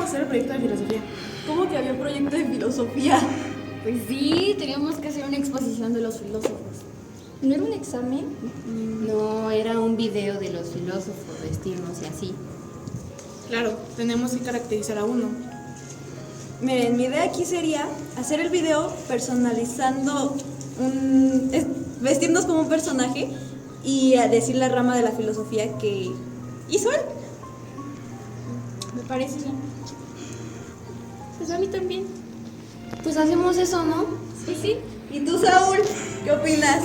Hacer el proyecto de filosofía. ¿Cómo que había un proyecto de filosofía? Pues sí, teníamos que hacer una exposición de los filósofos. ¿No era un examen? No, era un video de los filósofos, vestirnos y así. Claro, tenemos que caracterizar a uno. Miren, mi idea aquí sería hacer el video personalizando vestirnos como un personaje y a decir la rama de la filosofía que hizo él. Me parece bien. Pues a mí también. Pues hacemos eso, ¿no? Sí, sí. ¿Y tú, Saúl? ¿Qué opinas?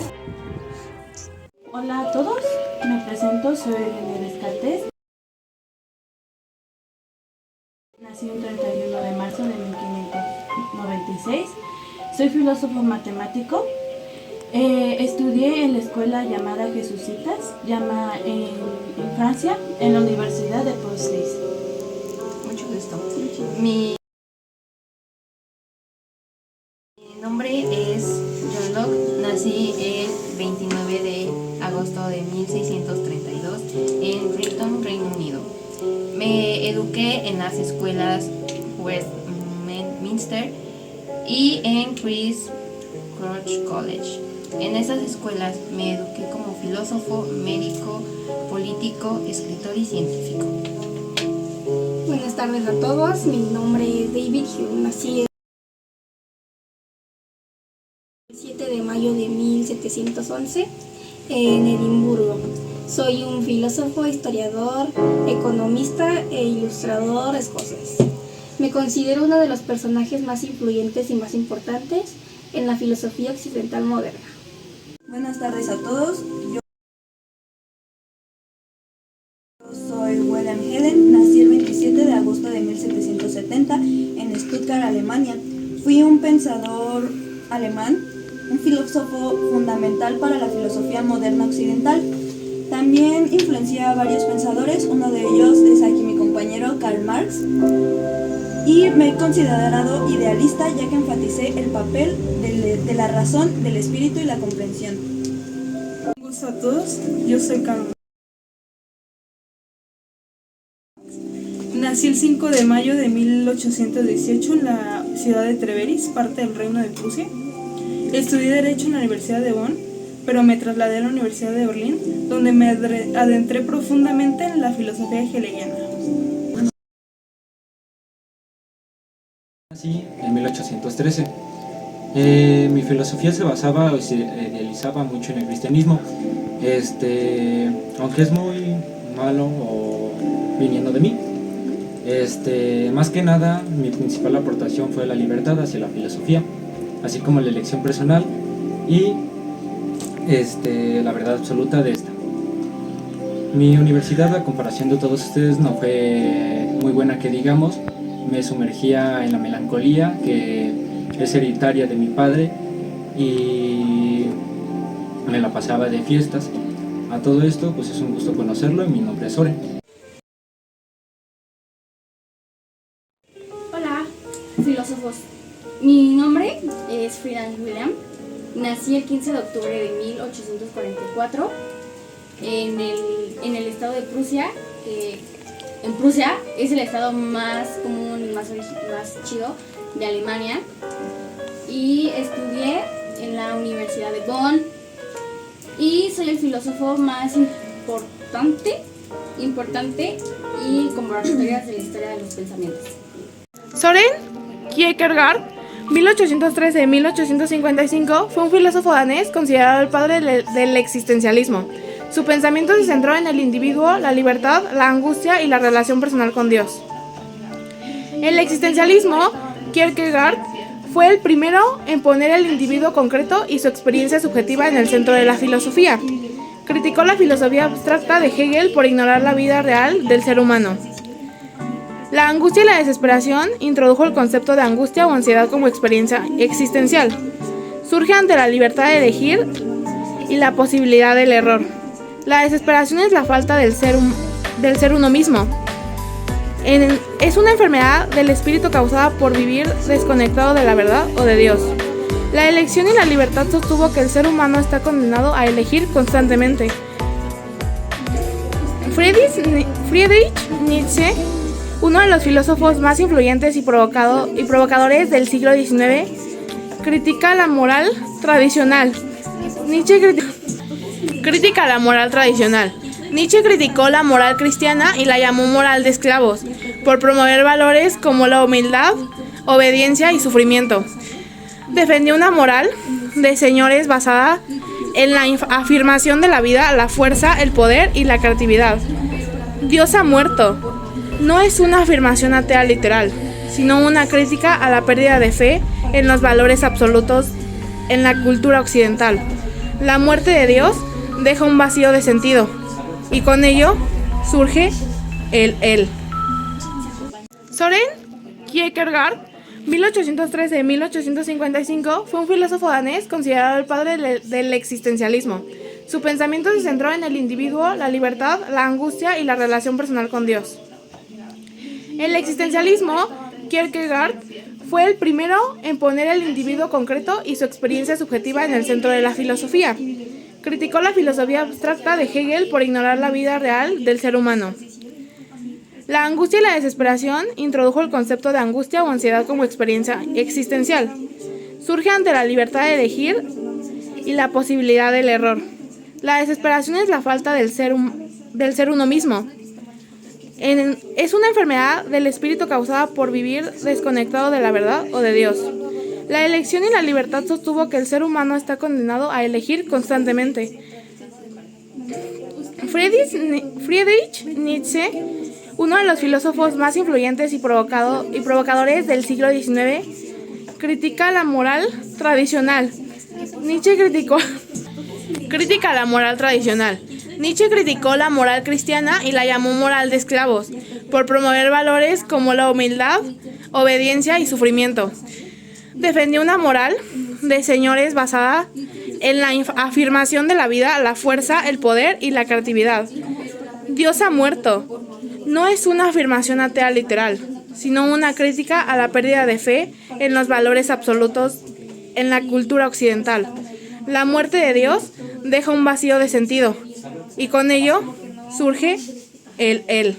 Hola a todos, me presento, soy René Descartes. Nací el 31 de marzo de 1596. Soy filósofo matemático. Estudié en la escuela llamada Jesucitas, en Francia, en la Universidad de Poitiers. Mucho gusto. Mi nombre es John Locke. Nací el 29 de agosto de 1632 en Brighton, Reino Unido. Me eduqué en las escuelas Westminster y en Christ Church College. En esas escuelas me eduqué como filósofo, médico, político, escritor y científico. Buenas tardes a todos, mi nombre es David Hume, nací el 7 de mayo de 1711 en Edimburgo. Soy un filósofo, historiador, economista e ilustrador escocés. Me considero uno de los personajes más influyentes y más importantes en la filosofía occidental moderna. Buenas tardes a todos. Yo soy William Helen, nací el 27 de agosto de 1770 en Stuttgart, Alemania. Fui un pensador alemán, un filósofo fundamental para la filosofía moderna occidental. También influencié a varios pensadores, uno de ellos es aquí mi compañero Karl Marx. Y me he considerado idealista ya que enfaticé el papel de la razón, del espíritu y la comprensión. Un gusto a todos, yo soy Carmen. Nací el 5 de mayo de 1818 en la ciudad de Treveris, parte del Reino de Prusia. Estudié Derecho en la Universidad de Bonn, pero me trasladé a la Universidad de Berlín, donde me adentré profundamente en la filosofía hegeliana. Nací en 1813. Mi filosofía se basaba o se idealizaba mucho en el cristianismo, aunque es muy malo o viniendo de mí. Más que nada, mi principal aportación fue la libertad hacia la filosofía, así como la elección personal y la verdad absoluta de esta. Mi universidad, a comparación de todos ustedes, no fue muy buena que digamos. Me sumergía en la melancolía que es hereditaria de mi padre y me la pasaba de fiestas. A todo esto, pues es un gusto conocerlo y mi nombre es Oren. Hola, filósofos. Mi nombre es Friedan William. Nací el 15 de octubre de 1844 en el estado de Prusia. En Prusia es el estado más común y más chido de Alemania. Y estudié en la Universidad de Bonn. Y soy el filósofo más importante y con varias de la historia de los pensamientos. Søren Kierkegaard, 1813-1855, fue un filósofo danés considerado el padre del existencialismo. Su pensamiento se centró en el individuo, la libertad, la angustia y la relación personal con Dios. El existencialismo, Kierkegaard, fue el primero en poner el individuo concreto y su experiencia subjetiva en el centro de la filosofía. Criticó la filosofía abstracta de Hegel por ignorar la vida real del ser humano. La angustia y la desesperación introdujo el concepto de angustia o ansiedad como experiencia existencial. Surge ante la libertad de elegir y la posibilidad del error. La desesperación es la falta del ser uno mismo. Es una enfermedad del espíritu causada por vivir desconectado de la verdad o de Dios. La elección y la libertad sostuvo que el ser humano está condenado a elegir constantemente. Friedrich Nietzsche, uno de los filósofos más influyentes y provocadores del siglo XIX, critica la moral tradicional. Nietzsche criticó la moral cristiana y la llamó moral de esclavos, por promover valores como la humildad, obediencia y sufrimiento. Defendió una moral de señores basada en la afirmación de la vida, la fuerza, el poder y la creatividad. Dios ha muerto. No es una afirmación atea literal, sino una crítica a la pérdida de fe en los valores absolutos en la cultura occidental. La muerte de Dios deja un vacío de sentido, y con ello surge el Él. Søren Kierkegaard, 1813-1855, fue un filósofo danés considerado el padre del existencialismo. Su pensamiento se centró en el individuo, la libertad, la angustia y la relación personal con Dios. El existencialismo, Kierkegaard, fue el primero en poner el individuo concreto y su experiencia subjetiva en el centro de la filosofía. Criticó la filosofía abstracta de Hegel por ignorar la vida real del ser humano. La angustia y la desesperación introdujo el concepto de angustia o ansiedad como experiencia existencial. Surge ante la libertad de elegir y la posibilidad del error. La desesperación es la falta del ser uno mismo. Es una enfermedad del espíritu causada por vivir desconectado de la verdad o de Dios. La elección y la libertad sostuvo que el ser humano está condenado a elegir constantemente. Friedrich Nietzsche, uno de los filósofos más influyentes y provocadores del siglo XIX, critica la moral tradicional. Nietzsche criticó la moral cristiana y la llamó moral de esclavos, por promover valores como la humildad, obediencia y sufrimiento. Defendió una moral de señores basada en la afirmación de la vida, la fuerza, el poder y la creatividad. Dios ha muerto. No es una afirmación atea literal, sino una crítica a la pérdida de fe en los valores absolutos en la cultura occidental. La muerte de Dios deja un vacío de sentido, y con ello surge el Él.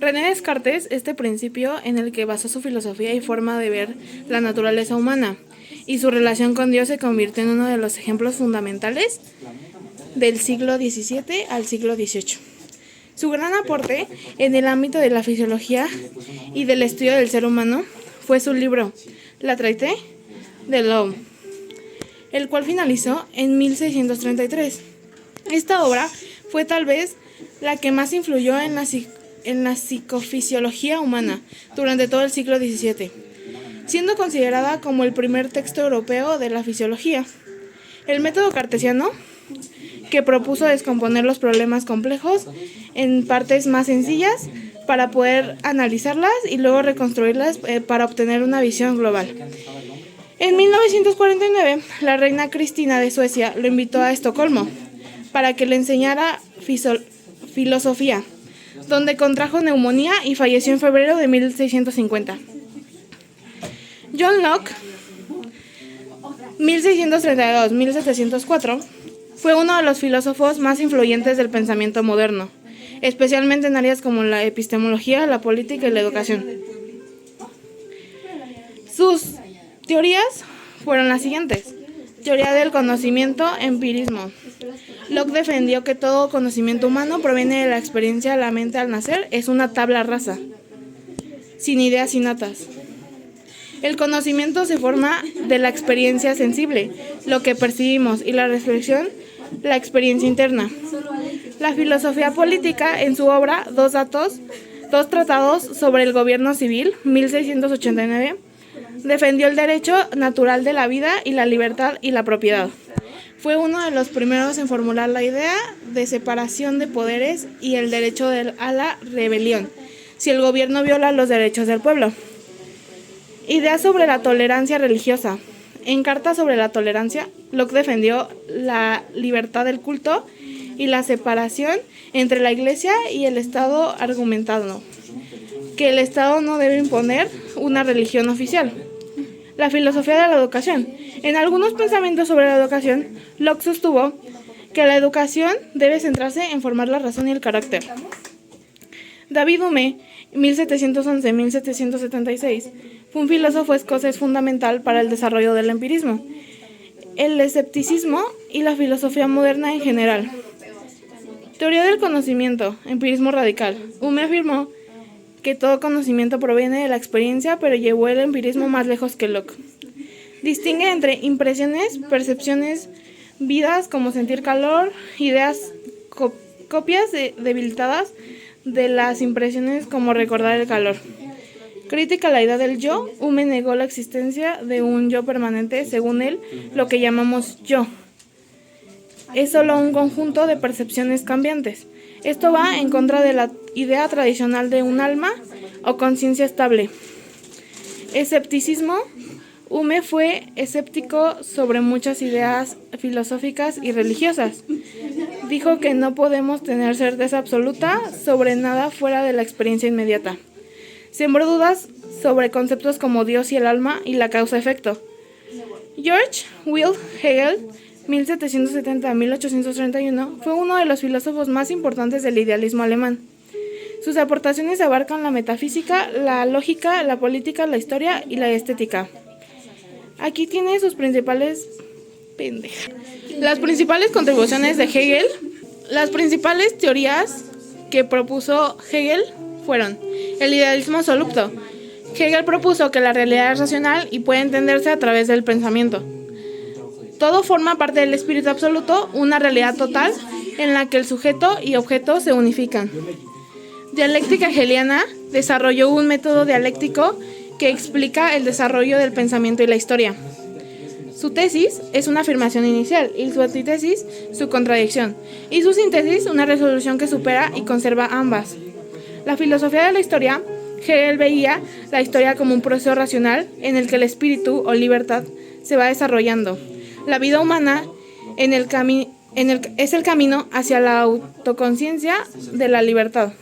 René Descartes, este principio en el que basó su filosofía y forma de ver la naturaleza humana y su relación con Dios, se convirtió en uno de los ejemplos fundamentales del siglo XVII al siglo XVIII. Su gran aporte en el ámbito de la fisiología y del estudio del ser humano fue su libro La Traité de l'Homme, el cual finalizó en 1633. Esta obra fue tal vez la que más influyó en la psicofisiología humana durante todo el siglo XVII, siendo considerada como el primer texto europeo de la fisiología. El método cartesiano, que propuso descomponer los problemas complejos en partes más sencillas para poder analizarlas y luego reconstruirlas para obtener una visión global. En 1949, la reina Cristina de Suecia lo invitó a Estocolmo para que le enseñara filosofía, donde contrajo neumonía y falleció en febrero de 1650. John Locke, 1632-1704, fue uno de los filósofos más influyentes del pensamiento moderno, especialmente en áreas como la epistemología, la política y la educación. Sus teorías fueron las siguientes. Teoría del conocimiento, empirismo. Locke defendió que todo conocimiento humano proviene de la experiencia de la mente al nacer, es una tabla rasa, sin ideas innatas. El conocimiento se forma de la experiencia sensible, lo que percibimos, y la reflexión, la experiencia interna. La filosofía política, en su obra Dos tratados sobre el gobierno civil, 1689, defendió el derecho natural de la vida y la libertad y la propiedad. Fue uno de los primeros en formular la idea de separación de poderes y el derecho a la rebelión, si el gobierno viola los derechos del pueblo. Idea sobre la tolerancia religiosa. En Carta sobre la tolerancia, Locke defendió la libertad del culto y la separación entre la Iglesia y el Estado, argumentando que el Estado no debe imponer una religión oficial. La filosofía de la educación. En algunos pensamientos sobre la educación, Locke sostuvo que la educación debe centrarse en formar la razón y el carácter. David Hume, 1711-1776, fue un filósofo escocés fundamental para el desarrollo del empirismo, el escepticismo y la filosofía moderna en general. Teoría del conocimiento, empirismo radical. Hume afirmó que todo conocimiento proviene de la experiencia, pero llevó el empirismo más lejos que Locke. Distingue entre impresiones, percepciones, vidas como sentir calor, ideas, copias debilitadas de las impresiones como recordar el calor. Crítica a la idea del yo. Hume negó la existencia de un yo permanente. Según él, lo que llamamos yo es solo un conjunto de percepciones cambiantes. Esto va en contra de la idea tradicional de un alma o conciencia estable. Escepticismo. Hume fue escéptico sobre muchas ideas filosóficas y religiosas. Dijo que no podemos tener certeza absoluta sobre nada fuera de la experiencia inmediata. Sembró dudas sobre conceptos como Dios y el alma y la causa-efecto. George Will Hegel, 1770-1831, fue uno de los filósofos más importantes del idealismo alemán. Sus aportaciones abarcan la metafísica, la lógica, la política, la historia y la estética. Aquí tiene sus principales... Las principales contribuciones de Hegel. Las principales teorías que propuso Hegel fueron el idealismo absoluto. Hegel propuso que la realidad es racional y puede entenderse a través del pensamiento. Todo forma parte del espíritu absoluto, una realidad total en la que el sujeto y objeto se unifican. Dialéctica hegeliana. Desarrolló un método dialéctico que explica el desarrollo del pensamiento y la historia. Su tesis es una afirmación inicial y su antítesis su contradicción, y su síntesis una resolución que supera y conserva ambas. La filosofía de la historia. Hegel veía la historia como un proceso racional en el que el espíritu o libertad se va desarrollando. La vida humana es el camino hacia la autoconciencia de la libertad.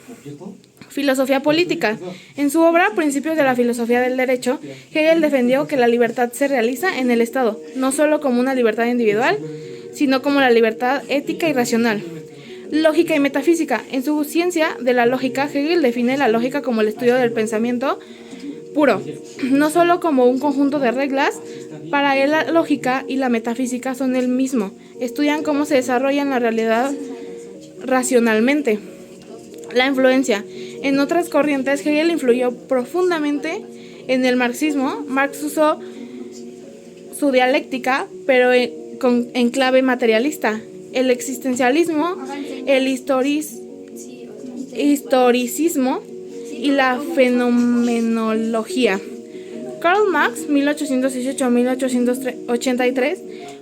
Filosofía política. En su obra Principios de la filosofía del derecho, Hegel defendió que la libertad se realiza en el Estado, no solo como una libertad individual, sino como la libertad ética y racional. Lógica y metafísica. En su ciencia de la lógica, Hegel define la lógica como el estudio del pensamiento puro, no solo como un conjunto de reglas. Para él la lógica y la metafísica son el mismo, estudian cómo se desarrolla la realidad racionalmente. La influencia. En otras corrientes, Hegel influyó profundamente en el marxismo. Marx usó su dialéctica, pero en clave materialista. El existencialismo, el historicismo y la fenomenología. Karl Marx, 1818-1883,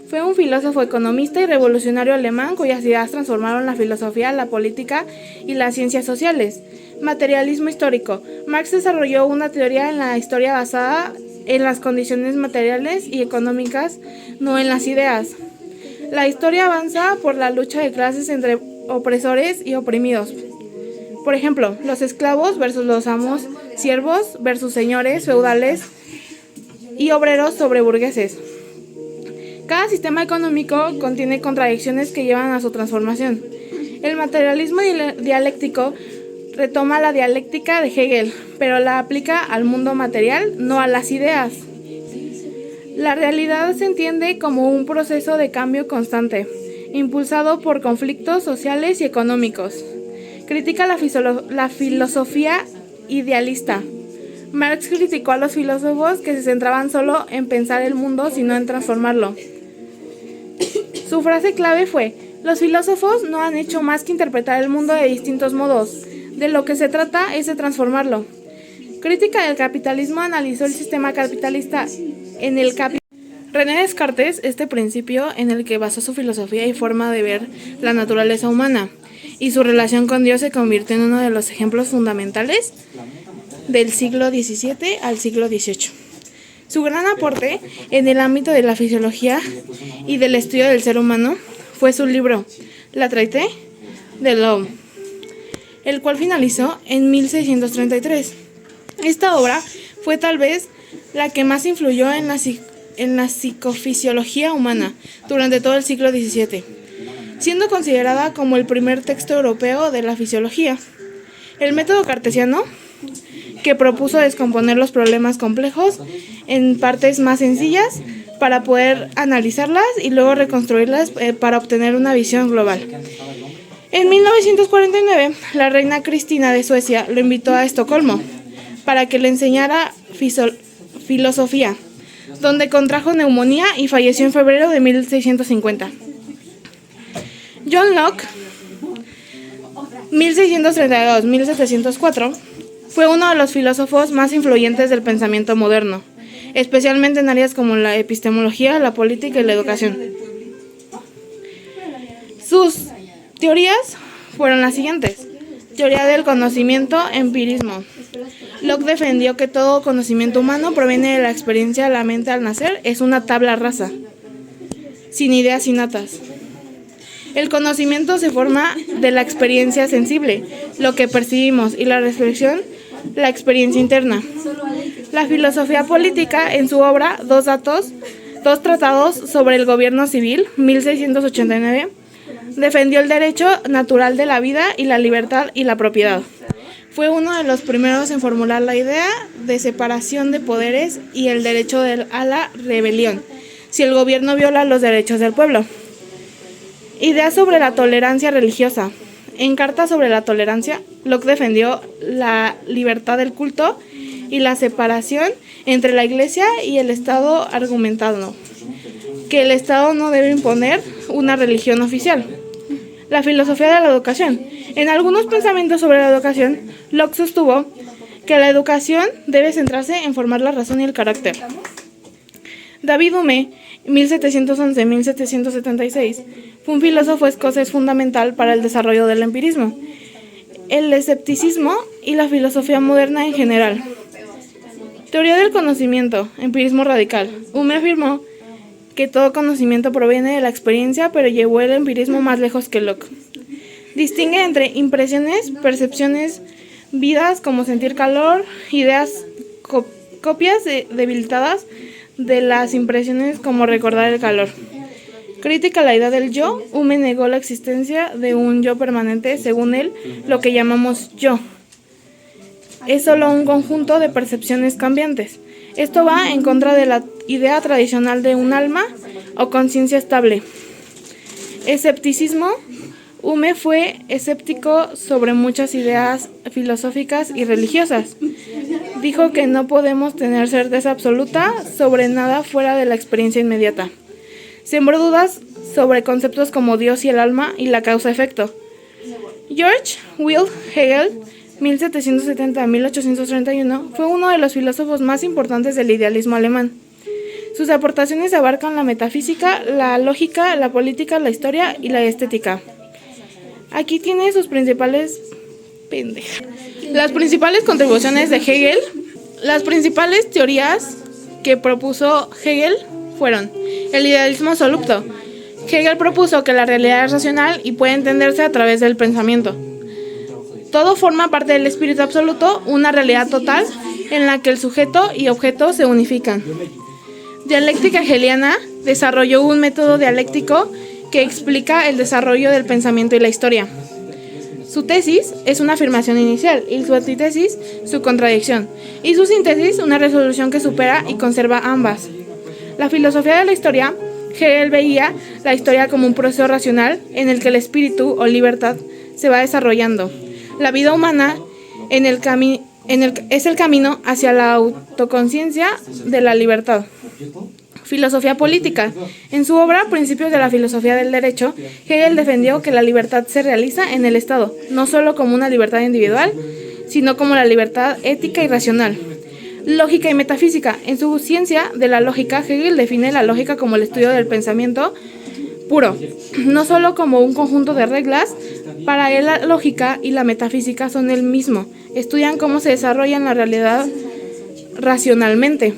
fue un filósofo, economista y revolucionario alemán cuyas ideas transformaron la filosofía, la política y las ciencias sociales. Materialismo histórico. Marx desarrolló una teoría en la historia basada en las condiciones materiales y económicas, no en las ideas. La historia avanza por la lucha de clases entre opresores y oprimidos. Por ejemplo, los esclavos versus los amos, siervos versus señores feudales y obreros sobre burgueses. Cada sistema económico contiene contradicciones que llevan a su transformación. El materialismo dialéctico retoma la dialéctica de Hegel, pero la aplica al mundo material, no a las ideas. La realidad se entiende como un proceso de cambio constante, impulsado por conflictos sociales y económicos. Critica la filosofía idealista. Marx criticó a los filósofos que se centraban solo en pensar el mundo, sino en transformarlo. Su frase clave fue: los filósofos no han hecho más que interpretar el mundo de distintos modos. De lo que se trata es de transformarlo. Crítica del capitalismo analizó el sistema capitalista en el René Descartes, este principio en el que basó su filosofía y forma de ver la naturaleza humana y su relación con Dios se convirtió en uno de los ejemplos fundamentales del siglo XVII al siglo XVIII. Su gran aporte en el ámbito de la fisiología y del estudio del ser humano fue su libro La Traité de l'Homme, el cual finalizó en 1633. Esta obra fue tal vez la que más influyó en la psicofisiología humana durante todo el siglo XVII, siendo considerada como el primer texto europeo de la fisiología. El método cartesiano, que propuso descomponer los problemas complejos en partes más sencillas para poder analizarlas y luego reconstruirlas para obtener una visión global. En 1949, la reina Cristina de Suecia lo invitó a Estocolmo para que le enseñara filosofía, donde contrajo neumonía y falleció en febrero de 1650. John Locke, 1632-1704, fue uno de los filósofos más influyentes del pensamiento moderno, especialmente en áreas como la epistemología, la política y la educación. Sus teorías fueron las siguientes: teoría del conocimiento, empirismo. Locke defendió que todo conocimiento humano proviene de la experiencia de la mente al nacer, es una tabla rasa, sin ideas innatas. El conocimiento se forma de la experiencia sensible, lo que percibimos, y la reflexión, la experiencia interna. La filosofía política, en su obra Dos tratados sobre el gobierno civil, 1689, defendió el derecho natural de la vida y la libertad y la propiedad. Fue uno de los primeros en formular la idea de separación de poderes y el derecho a la rebelión, si el gobierno viola los derechos del pueblo. Idea sobre la tolerancia religiosa. En Carta sobre la tolerancia, Locke defendió la libertad del culto y la separación entre la Iglesia y el Estado, argumentando que el Estado no debe imponer una religión oficial. La filosofía de la educación. En algunos pensamientos sobre la educación, Locke sostuvo que la educación debe centrarse en formar la razón y el carácter. David Hume, 1711-1776, fue un filósofo escocés fundamental para el desarrollo del empirismo, el escepticismo y la filosofía moderna en general. Teoría del conocimiento, empirismo radical. Hume afirmó que todo conocimiento proviene de la experiencia, pero llevó el empirismo más lejos que Locke. Distingue entre impresiones, percepciones, vidas como sentir calor, ideas, copias debilitadas de las impresiones como recordar el calor. Crítica a la idea del yo. Hume negó la existencia de un yo permanente. Según él, lo que llamamos yo es solo un conjunto de percepciones cambiantes. Esto va en contra de la idea tradicional de un alma o conciencia estable. Escepticismo. Hume fue escéptico sobre muchas ideas filosóficas y religiosas. Dijo que no podemos tener certeza absoluta sobre nada fuera de la experiencia inmediata. Sembró dudas sobre conceptos como Dios y el alma y la causa-efecto. George Wilhelm Hegel, 1770-1831, fue uno de los filósofos más importantes del idealismo alemán. Sus aportaciones abarcan la metafísica, la lógica, la política, la historia y la estética. Aquí tiene sus principales las principales contribuciones de Hegel. Las principales teorías que propuso Hegel fueron el idealismo absoluto. Hegel propuso que la realidad es racional y puede entenderse a través del pensamiento. Todo forma parte del espíritu absoluto, una realidad total en la que el sujeto y objeto se unifican. Dialéctica hegeliana. Desarrolló un método dialéctico que explica el desarrollo del pensamiento y la historia. Su tesis es una afirmación inicial y su antítesis su contradicción, y su síntesis una resolución que supera y conserva ambas. La filosofía de la historia. Hegel veía la historia como un proceso racional en el que el espíritu o libertad se va desarrollando. La vida humana en el es el camino hacia la autoconciencia de la libertad. Filosofía política. En su obra Principios de la filosofía del derecho, Hegel defendió que la libertad se realiza en el Estado, no solo como una libertad individual, sino como la libertad ética y racional. Lógica y metafísica. En su ciencia de la lógica, Hegel define la lógica como el estudio del pensamiento puro, no solo como un conjunto de reglas. Para él la lógica y la metafísica son el mismo, estudian cómo se desarrolla la realidad racionalmente.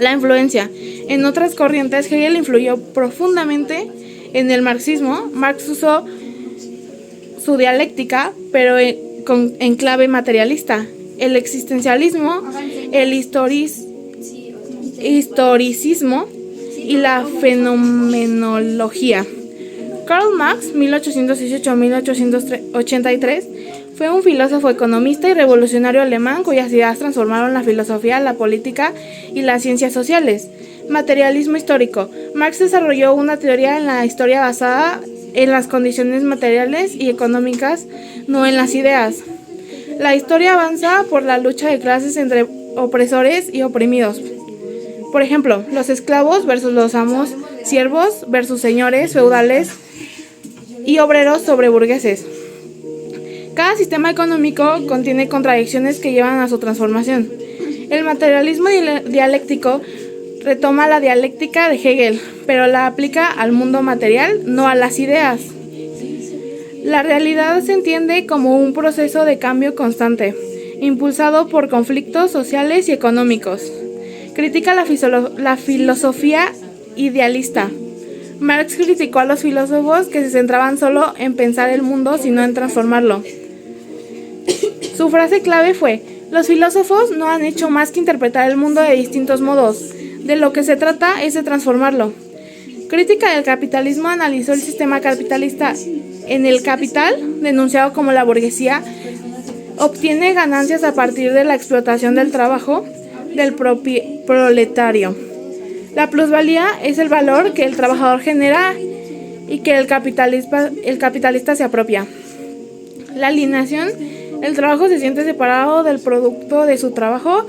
La influencia. En otras corrientes, Hegel influyó profundamente en el marxismo. Marx usó su dialéctica, pero en clave materialista. El existencialismo, el historicismo y la fenomenología. Karl Marx, 1818-1883, fue un filósofo economista y revolucionario alemán cuyas ideas transformaron la filosofía, la política y las ciencias sociales. Materialismo histórico. Marx desarrolló una teoría en la historia basada en las condiciones materiales y económicas, no en las ideas. La historia avanza por la lucha de clases entre opresores y oprimidos. Por ejemplo, los esclavos versus los amos, siervos versus señores feudales y obreros sobre burgueses. Cada sistema económico contiene contradicciones que llevan a su transformación. El materialismo dialéctico retoma la dialéctica de Hegel, pero la aplica al mundo material, no a las ideas. La realidad se entiende como un proceso de cambio constante, impulsado por conflictos sociales y económicos. Critica la filosofía idealista. Marx criticó a los filósofos que se centraban solo en pensar el mundo, sino en transformarlo. Su frase clave fue: los filósofos no han hecho más que interpretar el mundo de distintos modos. De lo que se trata es de transformarlo. Crítica del capitalismo. Analizó el sistema capitalista. En el capital, denunciado como la burguesía, obtiene ganancias a partir de la explotación del trabajo del proletario. La plusvalía es el valor que el trabajador genera y que el capitalista se apropia. La alienación. El trabajo se siente separado del producto de su trabajo,